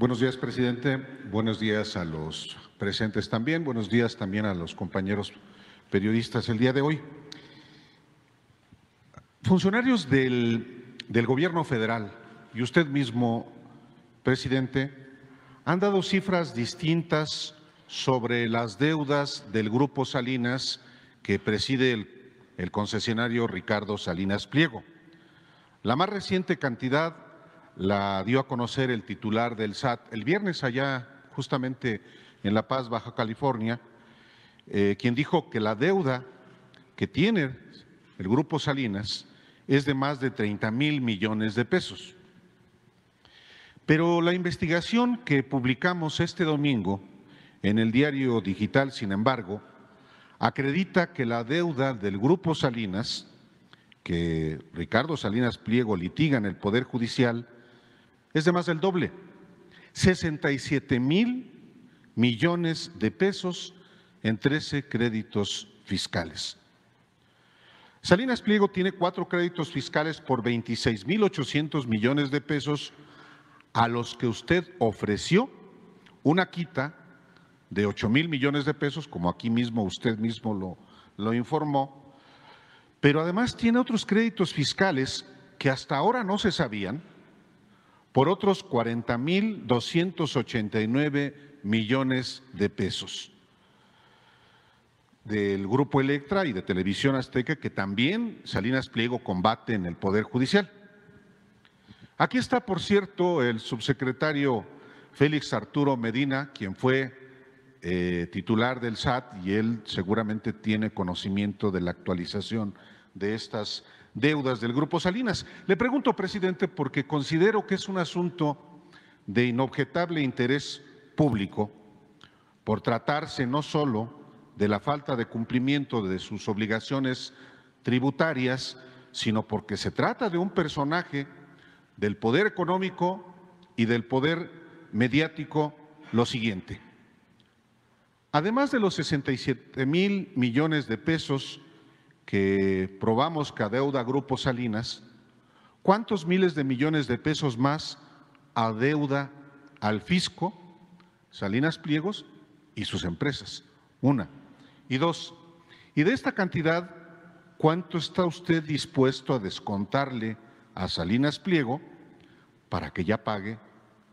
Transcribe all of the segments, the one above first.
Buenos días, presidente. Buenos días a los presentes también. Buenos días también a los compañeros periodistas el día de hoy. Funcionarios del Gobierno federal y usted mismo, presidente, han dado cifras distintas sobre las deudas del Grupo Salinas que preside el concesionario Ricardo Salinas Pliego. La más reciente cantidad la dio a conocer el titular del SAT el viernes allá justamente en La Paz, Baja California, quien dijo que la deuda que tiene el Grupo Salinas es de más de 30,000 millones de pesos. Pero la investigación que publicamos este domingo en el diario digital, sin embargo, acredita que la deuda del Grupo Salinas, que Ricardo Salinas Pliego litiga en el Poder Judicial, es de más del doble, 67,000 millones de pesos en 13 créditos fiscales. Salinas Pliego tiene 4 créditos fiscales por 26,800 millones de pesos a los que usted ofreció una quita de 8,000 millones de pesos, como aquí mismo usted mismo lo informó, pero además tiene otros créditos fiscales que hasta ahora no se sabían, por otros 40,289 millones de pesos del Grupo Electra y de Televisión Azteca, que también Salinas Pliego combate en el Poder Judicial. Aquí está, por cierto, el subsecretario Félix Arturo Medina, quien fue titular del SAT, y él seguramente tiene conocimiento de la actualización de estas deudas del Grupo Salinas. Le pregunto, presidente, porque considero que es un asunto de inobjetable interés público, por tratarse no solo de la falta de cumplimiento de sus obligaciones tributarias, sino porque se trata de un personaje del poder económico y del poder mediático, lo siguiente. Además de los 67,000 millones de pesos que probamos que adeuda Grupo Salinas, ¿cuántos miles de millones de pesos más adeuda al fisco Salinas Pliego y sus empresas? Una. Y dos, y de esta cantidad, ¿cuánto está usted dispuesto a descontarle a Salinas Pliego para que ya pague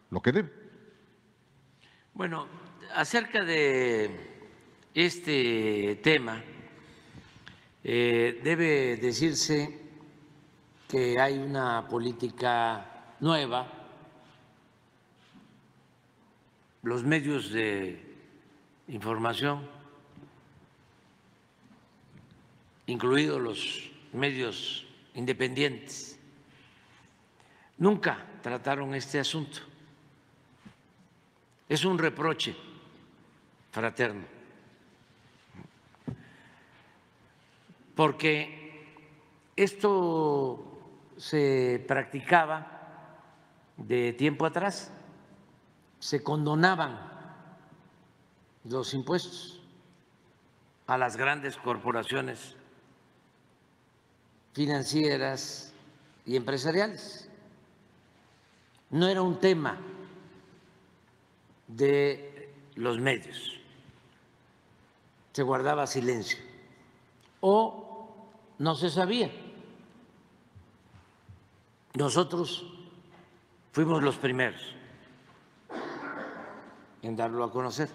lo que debe? Bueno, acerca de este tema, debe decirse que hay una política nueva. Los medios de información, incluidos los medios independientes, nunca trataron este asunto. Es un reproche fraterno, porque esto se practicaba de tiempo atrás, se condonaban los impuestos a las grandes corporaciones financieras y empresariales. No era un tema de los medios, se guardaba silencio o no se sabía. Nosotros fuimos los primeros en darlo a conocer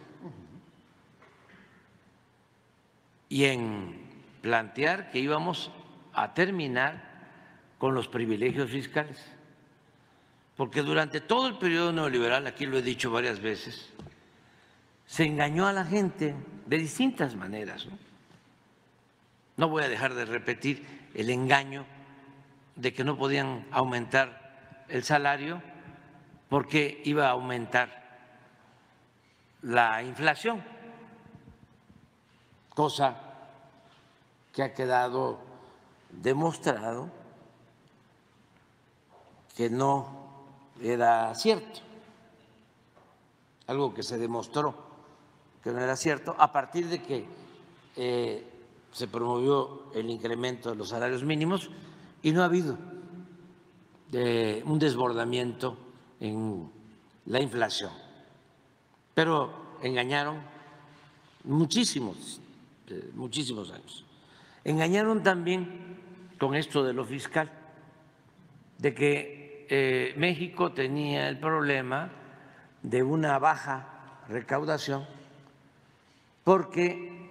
y en plantear que íbamos a terminar con los privilegios fiscales, porque durante todo el periodo neoliberal, aquí lo he dicho varias veces, se engañó a la gente de distintas maneras, ¿no? No voy a dejar de repetir el engaño de que no podían aumentar el salario porque iba a aumentar la inflación, cosa que ha quedado demostrado que no era cierto, algo que se demostró que no era cierto a partir de que se promovió el incremento de los salarios mínimos y no ha habido un desbordamiento en la inflación. Pero engañaron muchísimos años. Engañaron también con esto de lo fiscal, de que México tenía el problema de una baja recaudación porque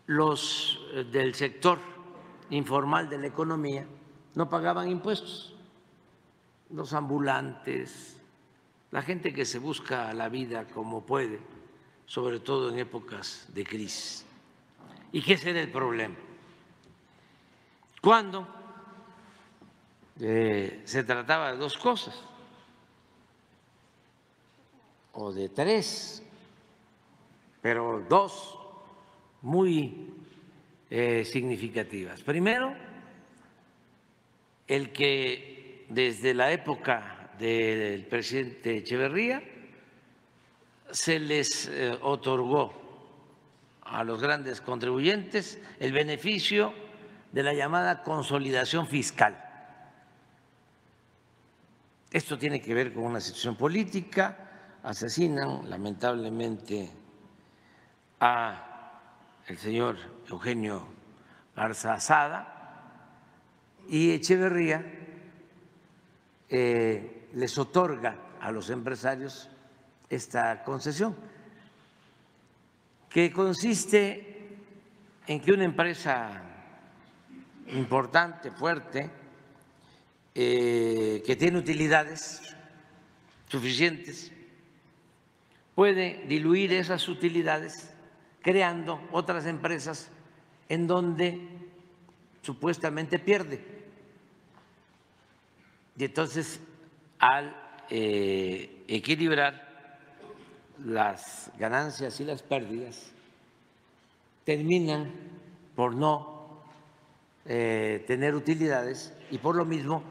los del sector informal de la economía no pagaban impuestos, los ambulantes, la gente que se busca la vida como puede, sobre todo en épocas de crisis. ¿Y qué será el problema? Cuando se trataba de dos cosas, o de tres, pero dos muy significativas. Primero, el que desde la época del presidente Echeverría se les otorgó a los grandes contribuyentes el beneficio de la llamada consolidación fiscal. Esto tiene que ver con una situación política. Asesinan lamentablemente a el señor Eugenio Garza Sada y Echeverría les otorga a los empresarios esta concesión, que consiste en que una empresa importante, fuerte, que tiene utilidades suficientes, puede diluir esas utilidades creando otras empresas en donde supuestamente pierde. Y entonces, al equilibrar las ganancias y las pérdidas, terminan por no tener utilidades y por lo mismo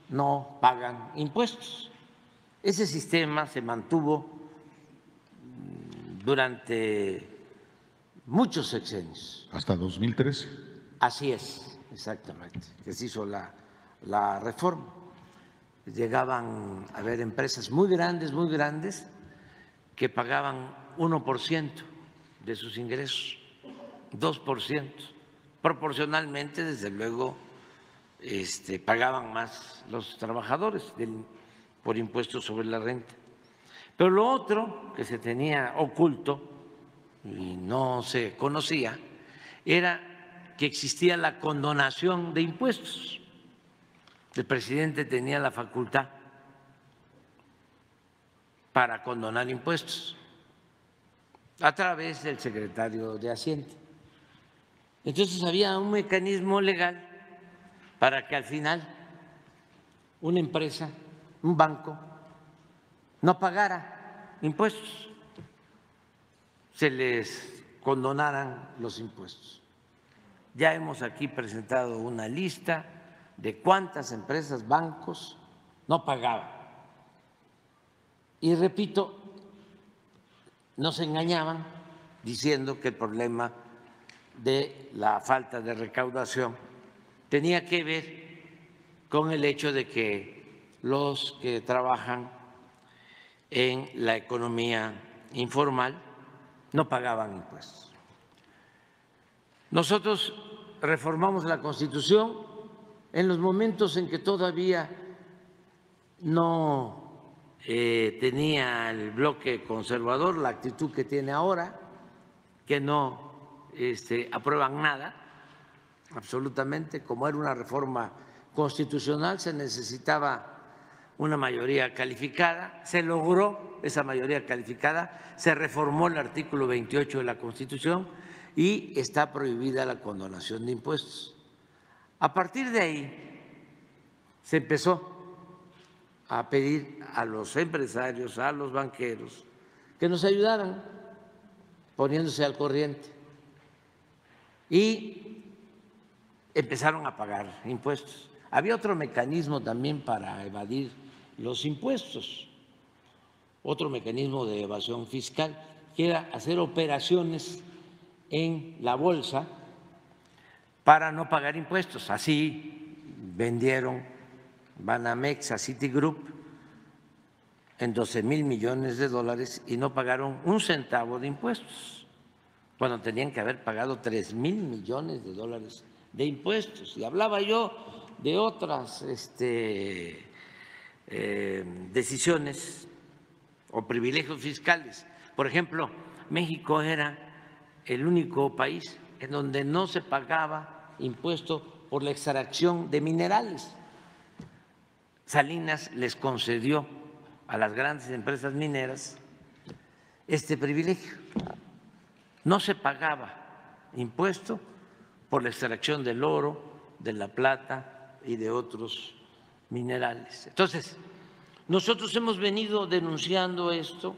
no pagan impuestos. Ese sistema se mantuvo durante muchos sexenios. Hasta 2013. Así es, exactamente, que se hizo la reforma. Llegaban a haber empresas muy grandes, que pagaban 1% de sus ingresos, 2%. Proporcionalmente, desde luego, pagaban más los trabajadores por impuestos sobre la renta. Pero lo otro que se tenía oculto y no se conocía era que existía la condonación de impuestos. El presidente tenía la facultad para condonar impuestos a través del secretario de Hacienda. Entonces había un mecanismo legal para que al final una empresa, un banco, no pagara impuestos, se les condonaran los impuestos. Ya hemos aquí presentado una lista de cuántas empresas, bancos no pagaban. Y repito, nos engañaban diciendo que el problema de la falta de recaudación tenía que ver con el hecho de que los que trabajan en la economía informal no pagaban impuestos. Nosotros reformamos la Constitución en los momentos en que todavía no tenía el bloque conservador la actitud que tiene ahora, que no aprueban nada, absolutamente. Como era una reforma constitucional, se necesitaba una mayoría calificada, se logró esa mayoría calificada, se reformó el artículo 28 de la Constitución y está prohibida la condonación de impuestos. A partir de ahí se empezó a pedir a los empresarios, a los banqueros, que nos ayudaran poniéndose al corriente y empezaron a pagar impuestos. Había otro mecanismo también para evadir los impuestos, otro mecanismo de evasión fiscal, que era hacer operaciones en la bolsa para no pagar impuestos. Así vendieron Banamex a Citigroup en 12,000 millones de dólares y no pagaron un centavo de impuestos, cuando tenían que haber pagado 3,000 millones de dólares de impuestos. Y hablaba yo de otras decisiones o privilegios fiscales. Por ejemplo, México era el único país en donde no se pagaba impuesto por la extracción de minerales. Salinas les concedió a las grandes empresas mineras este privilegio. No se pagaba impuesto por la extracción del oro, de la plata y de otros minerales. Entonces, nosotros hemos venido denunciando esto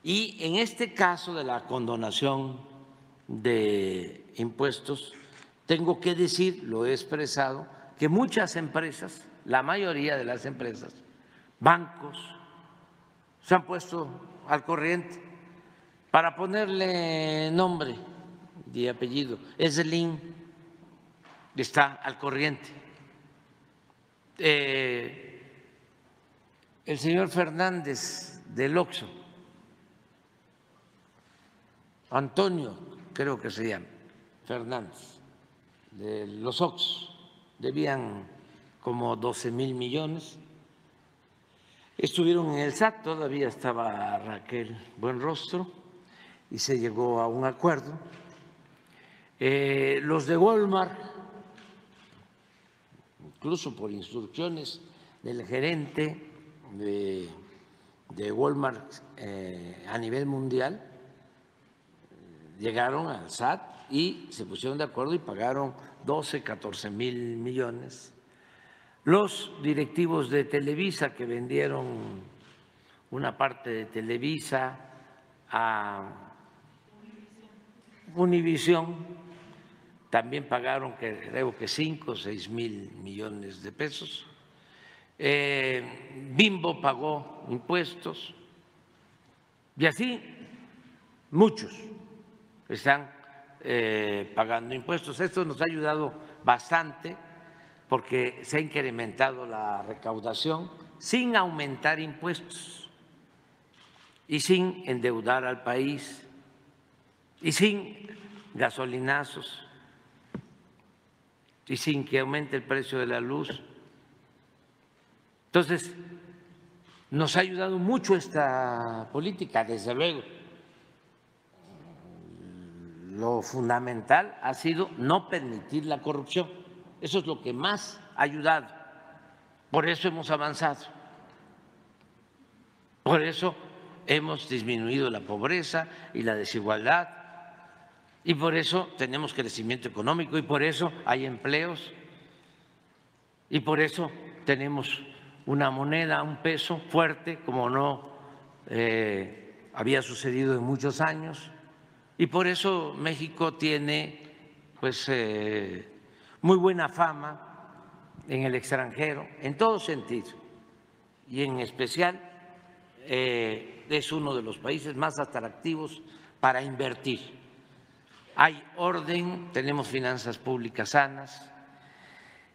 y en este caso de la condonación de impuestos, tengo que decir, lo he expresado, que muchas empresas, la mayoría de las empresas, bancos, se han puesto al corriente. Para ponerle nombre y apellido, Esselin está al corriente. El señor Fernández del Oxxo, Antonio, creo que se llama, Fernández, de los Oxxos, debían como 12,000 millones. Estuvieron en el SAT, todavía estaba Raquel Buenrostro, y se llegó a un acuerdo. Los de Walmart, incluso por instrucciones del gerente de Walmart a nivel mundial, llegaron al SAT y se pusieron de acuerdo y pagaron 14,000 millones. Los directivos de Televisa, que vendieron una parte de Televisa a Univisión, también pagaron, creo que 5 o 6,000 millones de pesos. Bimbo pagó impuestos y así muchos están pagando impuestos. Esto nos ha ayudado bastante porque se ha incrementado la recaudación sin aumentar impuestos y sin endeudar al país y sin gasolinazos y sin que aumente el precio de la luz. Entonces, nos ha ayudado mucho esta política, desde luego. Lo fundamental ha sido no permitir la corrupción. Eso es lo que más ha ayudado. Por eso hemos avanzado. Por eso hemos disminuido la pobreza y la desigualdad. Y por eso tenemos crecimiento económico y por eso hay empleos. Y por eso tenemos una moneda, un peso fuerte, como no había sucedido en muchos años. Y por eso México tiene pues muy buena fama en el extranjero, en todo sentido, y en especial es uno de los países más atractivos para invertir. Hay orden, tenemos finanzas públicas sanas.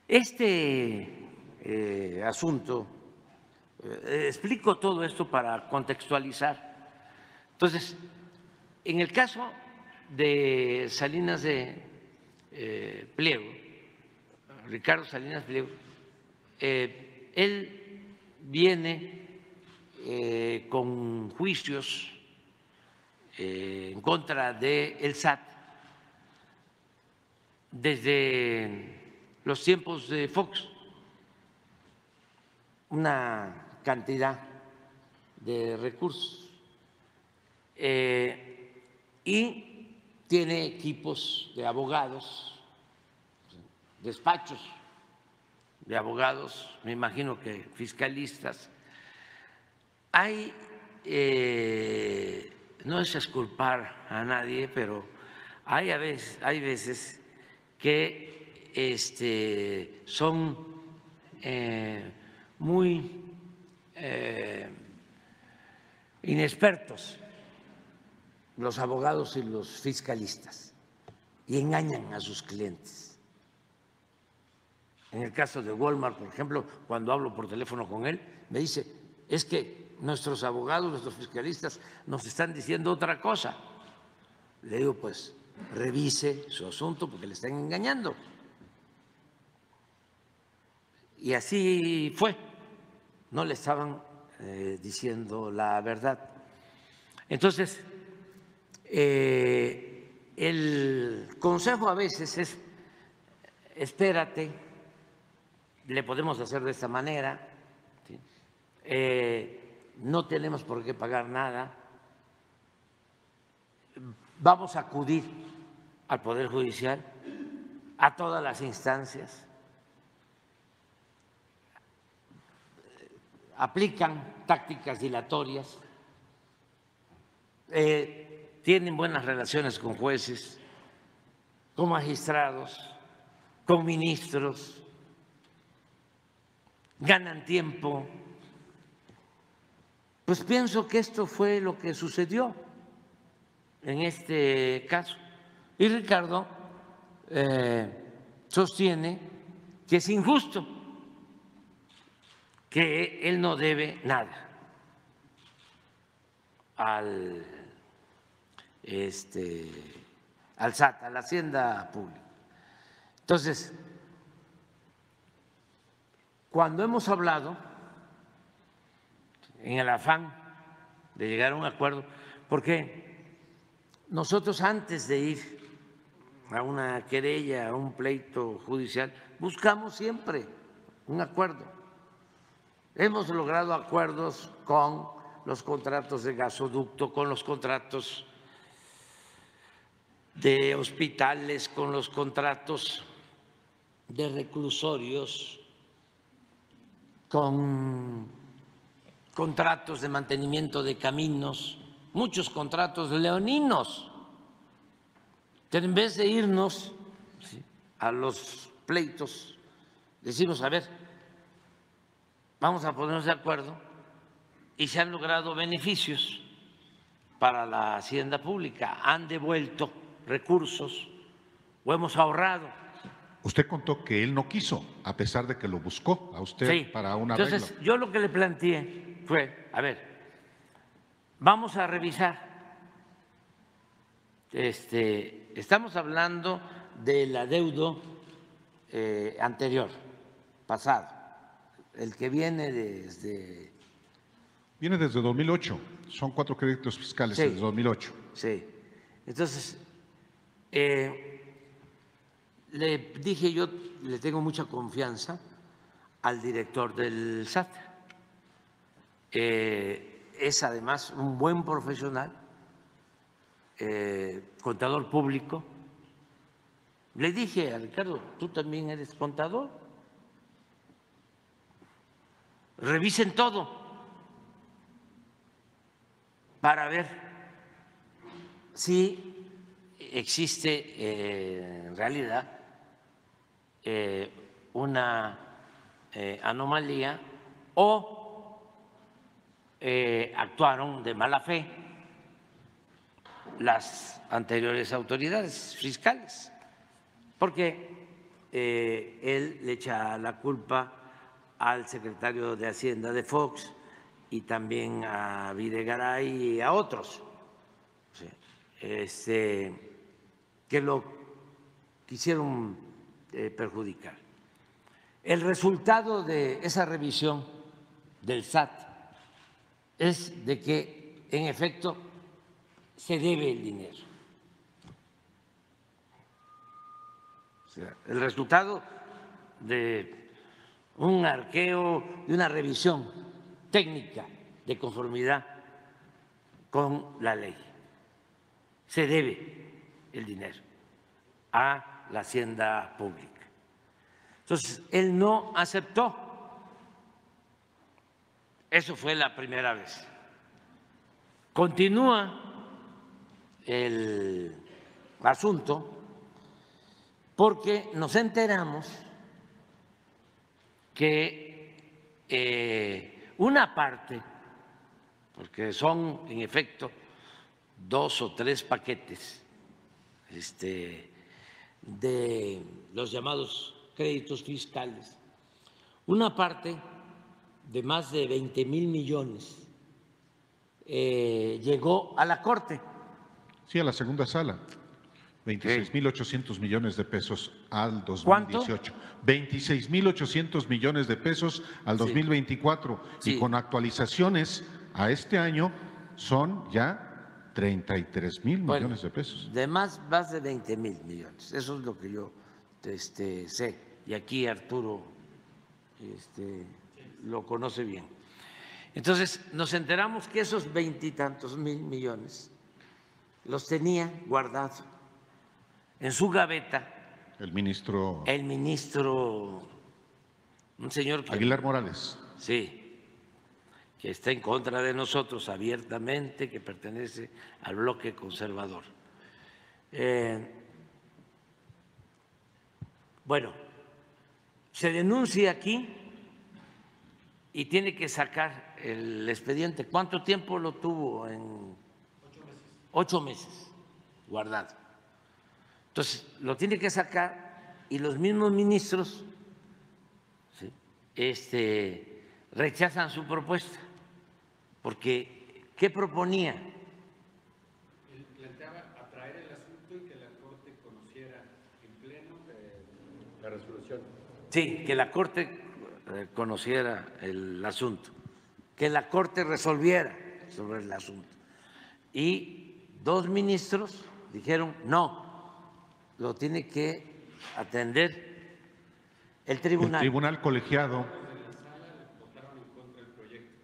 Este asunto, explico todo esto para contextualizar. Entonces, en el caso de Salinas de Pliego, Ricardo Salinas Pliego, él viene con juicios en contra del SAT desde los tiempos de Fox, una cantidad de recursos. Y tiene equipos de abogados, despachos de abogados, me imagino que fiscalistas. Hay, no es exculpar a nadie, pero hay veces que son muy inexpertos los abogados y los fiscalistas y engañan a sus clientes. En el caso de Walmart, por ejemplo, cuando hablo por teléfono con él, me dice, es que nuestros abogados, nuestros fiscalistas nos están diciendo otra cosa. Le digo, pues revise su asunto porque le están engañando. Y así fue, no le estaban diciendo la verdad. Entonces, el consejo a veces es: espérate, le podemos hacer de esta manera, ¿sí? No tenemos por qué pagar nada, vamos a acudir al Poder Judicial, a todas las instancias, aplican tácticas dilatorias, tienen buenas relaciones con jueces, con magistrados, con ministros, ganan tiempo. Pues pienso que esto fue lo que sucedió en este caso. Y Ricardo sostiene que es injusto, que él no debe nada al SAT, a la Hacienda Pública. Entonces, cuando hemos hablado, en el afán de llegar a un acuerdo, porque nosotros antes de ir a una querella, a un pleito judicial, buscamos siempre un acuerdo. Hemos logrado acuerdos con los contratos de gasoducto, con los contratos de hospitales, con los contratos de reclusorios, con contratos de mantenimiento de caminos, muchos contratos leoninos. Pero en vez de irnos a los pleitos, decimos, a ver, vamos a ponernos de acuerdo, y se han logrado beneficios para la hacienda pública, han devuelto recursos o hemos ahorrado. Usted contó que él no quiso, a pesar de que lo buscó a usted, Sí. para un arreglo. Entonces, yo lo que le planteé fue, a ver, vamos a revisar. Estamos hablando del adeudo anterior, pasado, el que viene desde… Viene desde 2008, son 4 créditos fiscales Sí. desde 2008. Sí. Entonces, le dije, yo le tengo mucha confianza al director del SAT. Es además un buen profesional, contador público. Le dije a Ricardo, tú también eres contador, revisen todo para ver si existe en realidad una anomalía o actuaron de mala fe las anteriores autoridades fiscales, porque él le echa la culpa al secretario de Hacienda de Fox y también a Videgaray y a otros, que lo quisieron perjudicar. El resultado de esa revisión del SAT es de que, en efecto, se debe el dinero. O sea, el resultado de un arqueo, de una revisión técnica de conformidad con la ley. Se debe el dinero a la hacienda pública. Entonces, él no aceptó. Eso fue la primera vez. Continúa el asunto porque nos enteramos que una parte, porque son en efecto 2 o 3 paquetes de los llamados créditos fiscales, una parte de más de 20,000 millones llegó a la Corte. Sí, a la segunda sala. 26.800 millones de pesos al 2018. ¿Cuánto? 26.800 millones de pesos al 2024. Sí. Y con actualizaciones a este año son ya 33.000 millones de pesos. De más de 20.000 millones. Eso es lo que yo sé. Y aquí Arturo lo conoce bien. Entonces nos enteramos que esos 20 y tantos mil millones los tenía guardados en su gaveta El ministro un señor que, Aguilar Morales. sí, que está en contra de nosotros abiertamente, que pertenece al bloque conservador. Bueno, se denuncia aquí y tiene que sacar el expediente. ¿Cuánto tiempo lo tuvo? 8 meses guardado. Entonces, lo tiene que sacar y los mismos ministros, ¿sí?, rechazan su propuesta. Porque, ¿qué proponía? Él planteaba atraer el asunto y que la Corte conociera en pleno la resolución. Sí, que la Corte conociera el asunto, que la Corte resolviera sobre el asunto. Y 2 ministros dijeron no, lo tiene que atender el tribunal. El tribunal colegiado.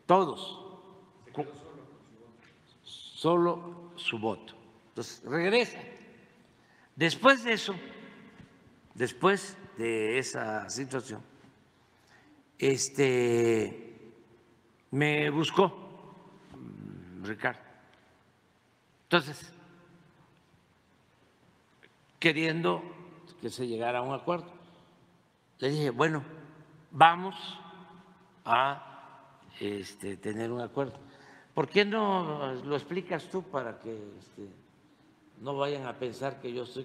Todos. Solo su voto. Entonces, regresa. Después de eso, después de esa situación, me buscó Ricardo. Entonces, queriendo que se llegara a un acuerdo, le dije, bueno, vamos a tener un acuerdo. ¿Por qué no lo explicas tú para que no vayan a pensar que yo soy…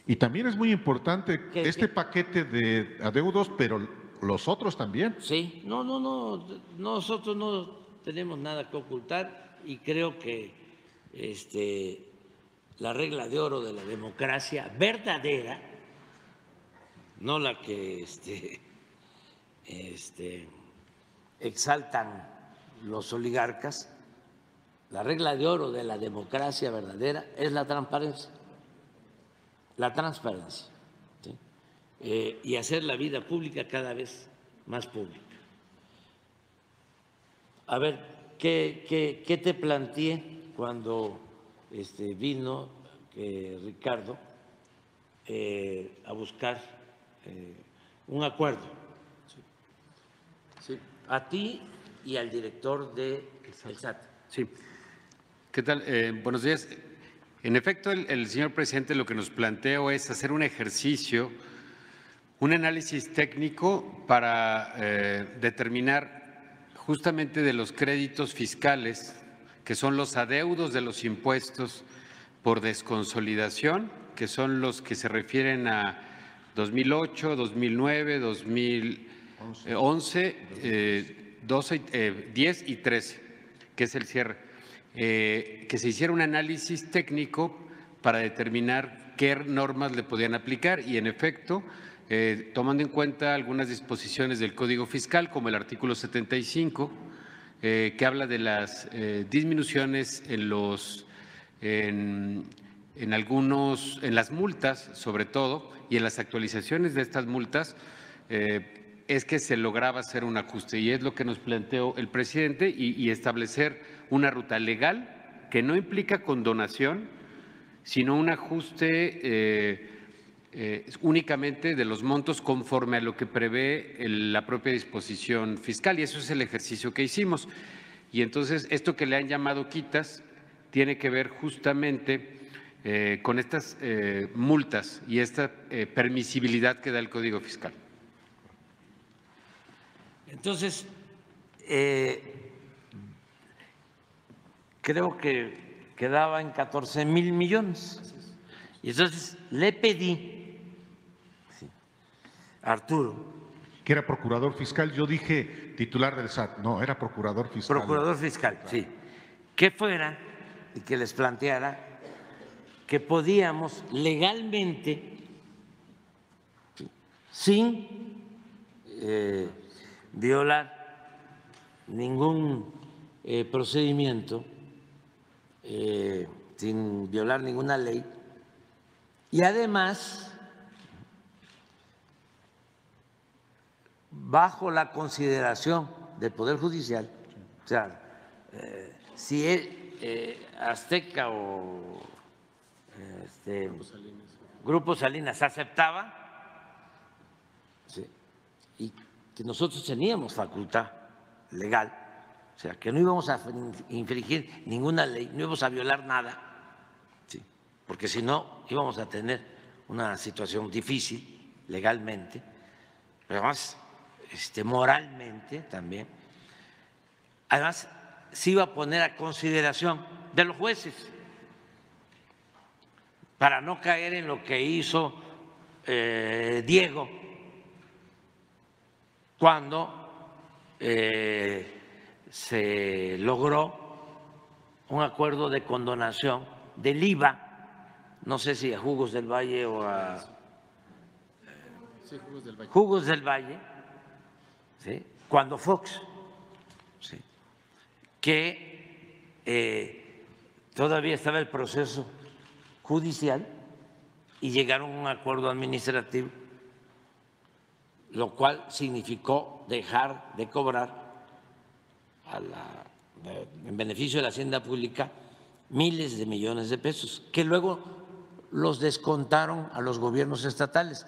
Y también es muy importante este paquete de adeudos, pero los otros también. Sí, no, nosotros no tenemos nada que ocultar y creo que la regla de oro de la democracia verdadera, no la que exaltan los oligarcas, la regla de oro de la democracia verdadera es la transparencia. La transparencia, ¿sí?, y hacer la vida pública cada vez más pública. A ver, ¿qué te planteé cuando vino Ricardo a buscar un acuerdo? Sí. A ti y al director del SAT. Sí. ¿Qué tal? Buenos días. En efecto, el señor presidente lo que nos planteó es hacer un ejercicio, un análisis técnico para determinar justamente de los créditos fiscales, que son los adeudos de los impuestos por desconsolidación, que son los que se refieren a 2008, 2009, 2011, 12, 10 y 13, que es el cierre. Que se hiciera un análisis técnico para determinar qué normas le podían aplicar y, en efecto, tomando en cuenta algunas disposiciones del Código Fiscal, como el artículo 75, que habla de las disminuciones en las multas, sobre todo, y en las actualizaciones de estas multas, es que se lograba hacer un ajuste, y es lo que nos planteó el presidente, y establecer una ruta legal que no implica condonación, sino un ajuste únicamente de los montos conforme a lo que prevé la propia disposición fiscal, y eso es el ejercicio que hicimos. Y entonces esto que le han llamado quitas tiene que ver justamente con estas multas y esta permisibilidad que da el Código Fiscal. Entonces, creo que quedaba en 14,000 millones. Y entonces le pedí a Arturo. Que era procurador fiscal, yo dije titular del SAT, no, era procurador fiscal. Procurador fiscal, sí. que fuera y que les planteara que podíamos legalmente, sin violar ningún procedimiento, sin violar ninguna ley, y además bajo la consideración del Poder Judicial, o sea, si Azteca o Grupo Salinas aceptaba, sí, y que nosotros teníamos facultad legal, o sea, que no íbamos a infringir ninguna ley, no íbamos a violar nada, sí, porque si no íbamos a tener una situación difícil legalmente, pero además moralmente también. Además, se iba a poner a consideración de los jueces para no caer en lo que hizo Diego cuando se logró un acuerdo de condonación del IVA, no sé si a Jugos del Valle o a Jugos del Valle, ¿sí? Cuando Fox, ¿sí? Que todavía estaba el proceso judicial y llegaron a un acuerdo administrativo, lo cual significó dejar de cobrar en beneficio de la hacienda pública miles de millones de pesos, que luego los descontaron a los gobiernos estatales,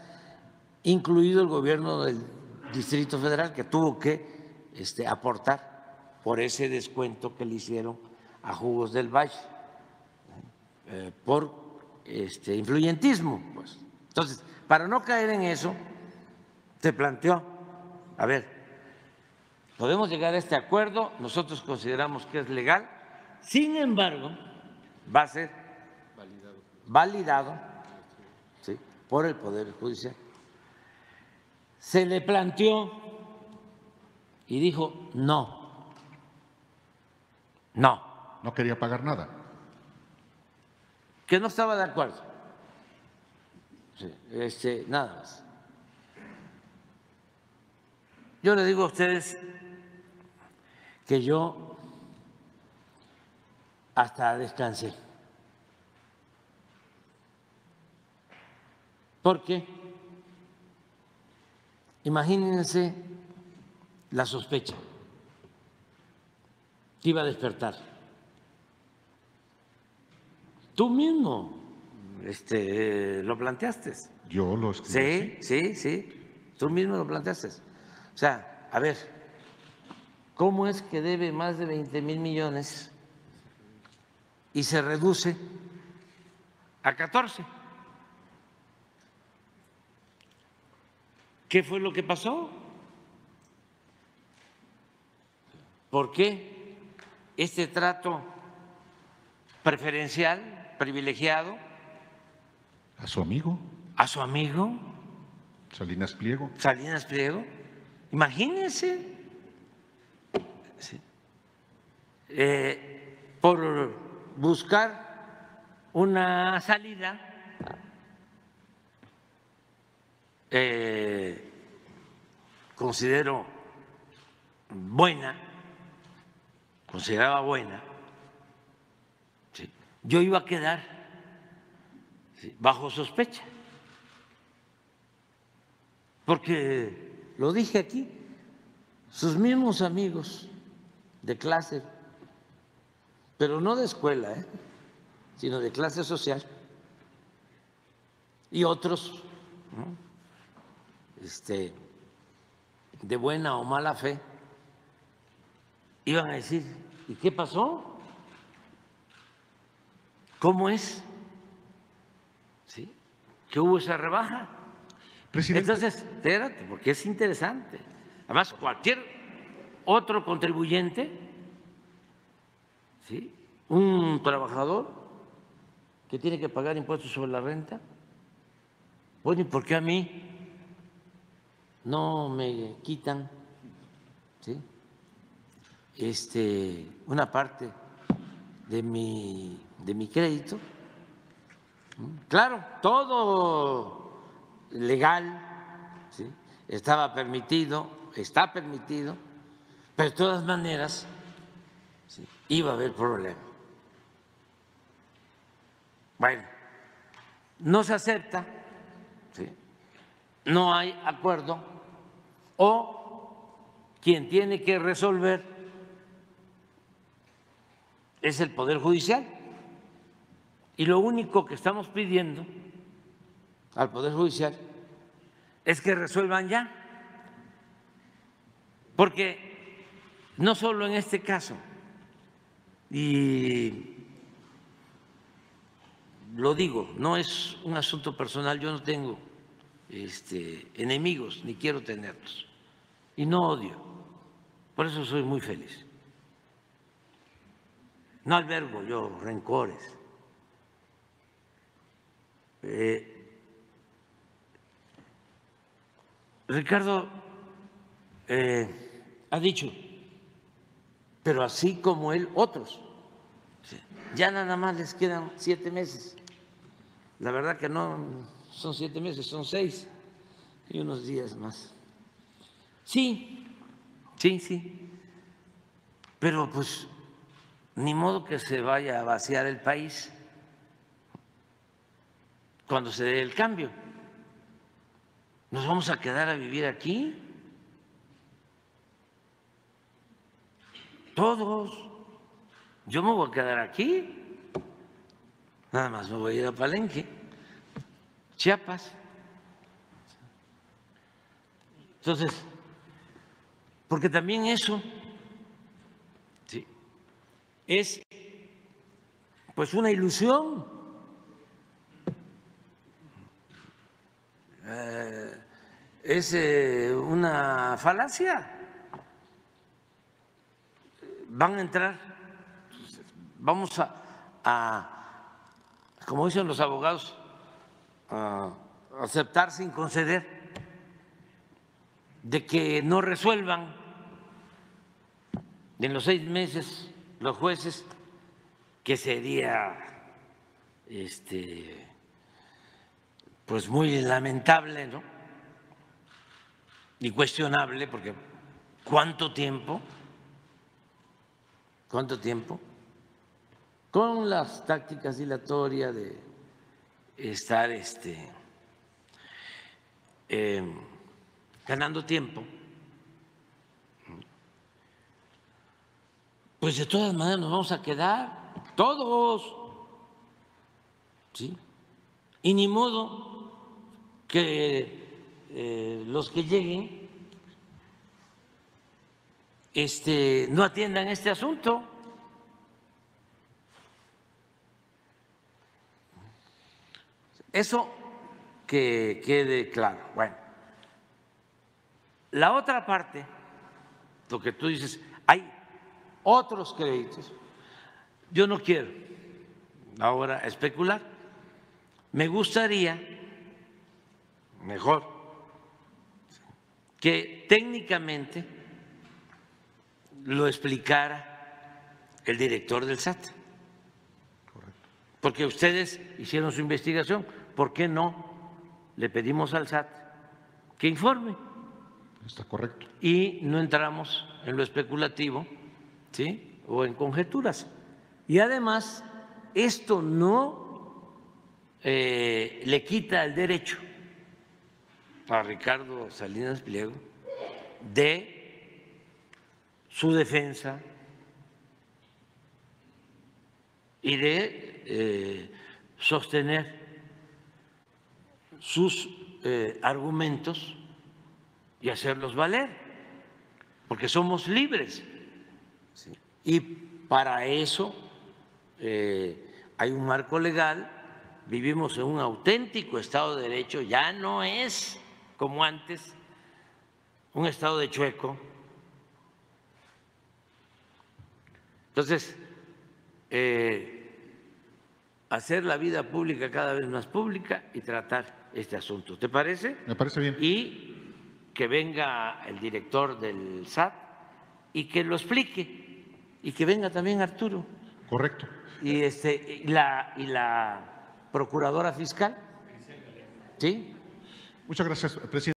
incluido el gobierno del Distrito Federal, que tuvo que aportar por ese descuento que le hicieron a Jugos del Valle por influyentismo, pues. Entonces, para no caer en eso, se planteó, a ver, podemos llegar a este acuerdo, nosotros consideramos que es legal, sin embargo, va a ser validado, ¿sí?, por el Poder Judicial. Se le planteó y dijo no. No quería pagar nada. Que no estaba de acuerdo. Sí, nada más. Yo le digo a ustedes que yo hasta descansé. Porque imagínense la sospecha que iba a despertar. Tú mismo lo planteaste. Yo lo escribí. Sí, tú mismo lo planteaste. O sea, a ver, ¿cómo es que debe más de 20,000 millones y se reduce a 14? ¿Qué fue lo que pasó? ¿Por qué este trato preferencial, privilegiado? ¿A su amigo? ¿A su amigo? Salinas Pliego. Salinas Pliego. Imagínense. Sí. Por buscar una salida consideraba buena, ¿sí?, yo iba a quedar, ¿sí?, bajo sospecha, porque lo dije aquí, sus mismos amigos de clase, pero no de escuela, sino de clase social, y otros, ¿no?, de buena o mala fe, iban a decir, ¿y qué pasó? ¿Cómo es? ¿Sí? ¿Que hubo esa rebaja? Presidente. Entonces, espérate, porque es interesante. Además, cualquier otro contribuyente, ¿sí?, un trabajador que tiene que pagar impuestos sobre la renta, bueno, ¿y por qué a mí no me quitan, ¿sí?, una parte de mi crédito. Claro, todo legal, ¿sí? Estaba permitido, está permitido, pero de todas maneras, ¿sí?, iba a haber problema. Bueno, no se acepta, ¿sí?, no hay acuerdo, o quien tiene que resolver es el Poder Judicial. Y lo único que estamos pidiendo al Poder Judicial es que resuelvan ya, porque no solo en este caso, y lo digo, no es un asunto personal, yo no tengo enemigos, ni quiero tenerlos, y no odio, por eso soy muy feliz. No albergo yo rencores. Ricardo ha dicho, pero así como él, otros. Ya nada más les quedan 7 meses. La verdad que no son 7 meses, son 6 y unos días más. Sí, pero pues ni modo que se vaya a vaciar el país cuando se dé el cambio. ¿Nos vamos a quedar a vivir aquí? Todos. Yo me voy a quedar aquí. Nada más me voy a ir a Palenque, Chiapas. Entonces, porque también eso, sí, es pues una ilusión. Es una falacia. Van a entrar, vamos a, como dicen los abogados, a aceptar sin conceder de que no resuelvan en los 6 meses los jueces, que sería pues muy lamentable, ¿no?, y cuestionable, porque ¿cuánto tiempo? Con las tácticas dilatorias de estar ganando tiempo, pues de todas maneras nos vamos a quedar todos, ¿sí? Y ni modo que los que lleguen no atiendan este asunto. Eso que quede claro. Bueno, la otra parte, lo que tú dices, hay otros créditos. Yo no quiero ahora especular. Me gustaría, mejor, que técnicamente lo explicara el director del SAT. Porque ustedes hicieron su investigación, ¿por qué no le pedimos al SAT que informe? Está correcto. Y no entramos en lo especulativo, ¿sí?, o en conjeturas. Y además, esto no le quita el derecho a Ricardo Salinas Pliego de su defensa y de sostener sus argumentos y hacerlos valer, porque somos libres. ¿Sí? Y para eso hay un marco legal, vivimos en un auténtico Estado de Derecho, ya no es como antes un Estado de chueco. Entonces, hacer la vida pública cada vez más pública y tratar este asunto. ¿Te parece? Me parece bien. Y que venga el director del SAT y que lo explique, y que venga también Arturo Correcto. Y la procuradora fiscal, ¿sí? Muchas gracias, presidente.